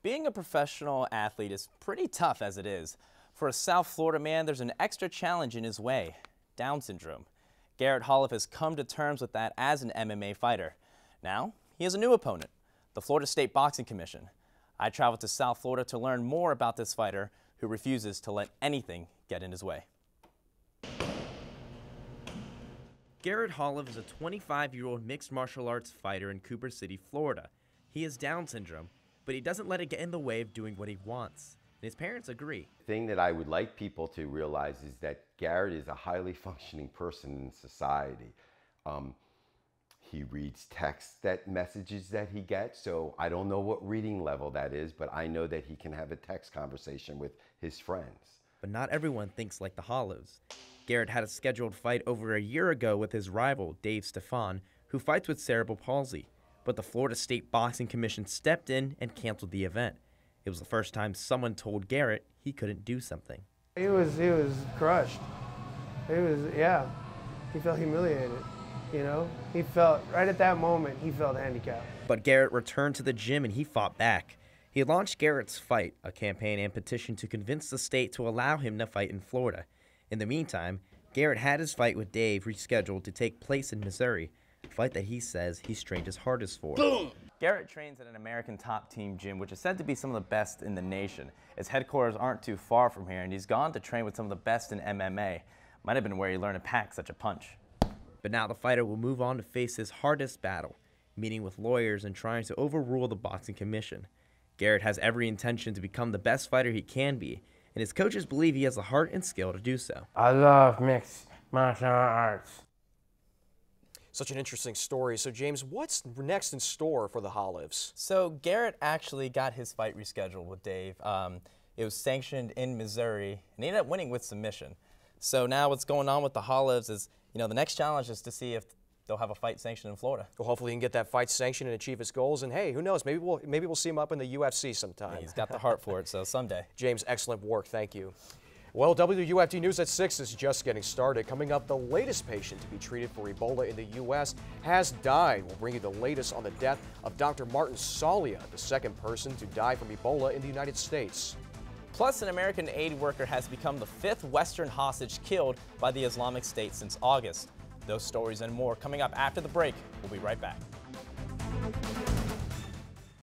Being a professional athlete is pretty tough as it is. For a South Florida man, there's an extra challenge in his way: Down syndrome. Garrett Holeve has come to terms with that as an MMA fighter. Now, he has a new opponent, the Florida State Boxing Commission. I traveled to South Florida to learn more about this fighter who refuses to let anything get in his way. Garrett Holeve is a 25-year-old mixed martial arts fighter in Cooper City, Florida. He has Down syndrome, but he doesn't let it get in the way of doing what he wants. And his parents agree. The thing that I would like people to realize is that Garrett is a highly functioning person in society. He reads text messages that he gets, so I don't know what reading level that is, but I know that he can have a text conversation with his friends. But not everyone thinks like the Holeves. Garrett had a scheduled fight over a year ago with his rival, Dave Stefan, who fights with cerebral palsy. But the Florida State Boxing Commission stepped in and canceled the event. It was the first time someone told Garrett he couldn't do something. He was crushed. He felt humiliated, you know? He felt, right at that moment, he felt handicapped. But Garrett returned to the gym and he fought back. He launched Garrett's Fight, a campaign and petition to convince the state to allow him to fight in Florida. In the meantime, Garrett had his fight with Dave rescheduled to take place in Missouri, a fight that he says he's trained his hardest for. Boom! Garrett trains at an American Top Team gym, which is said to be some of the best in the nation. His headquarters aren't too far from here, and he's gone to train with some of the best in MMA. Might have been where he learned to pack such a punch. But now the fighter will move on to face his hardest battle, meeting with lawyers and trying to overrule the boxing commission. Garrett has every intention to become the best fighter he can be, and his coaches believe he has the heart and skill to do so. I love mixed martial arts. Such an interesting story. So, James, what's next in store for the Holeves? So, Garrett actually got his fight rescheduled with Dave. It was sanctioned in Missouri, and he ended up winning with submission. So now what's going on with the Holeves is, the next challenge is to see if they'll have a fight sanctioned in Florida. Well, hopefully he can get that fight sanctioned and achieve his goals. And hey, who knows? Maybe we'll see him up in the UFC sometime. Yeah, he's got the heart for it, so someday. James, excellent work. Thank you. Well, WUFT News at 6 is just getting started. Coming up, the latest patient to be treated for Ebola in the U.S. has died. We'll bring you the latest on the death of Dr. Martin Salia, the second person to die from Ebola in the United States. Plus, an American aid worker has become the 5th Western hostage killed by the Islamic State since August. Those stories and more coming up after the break. We'll be right back.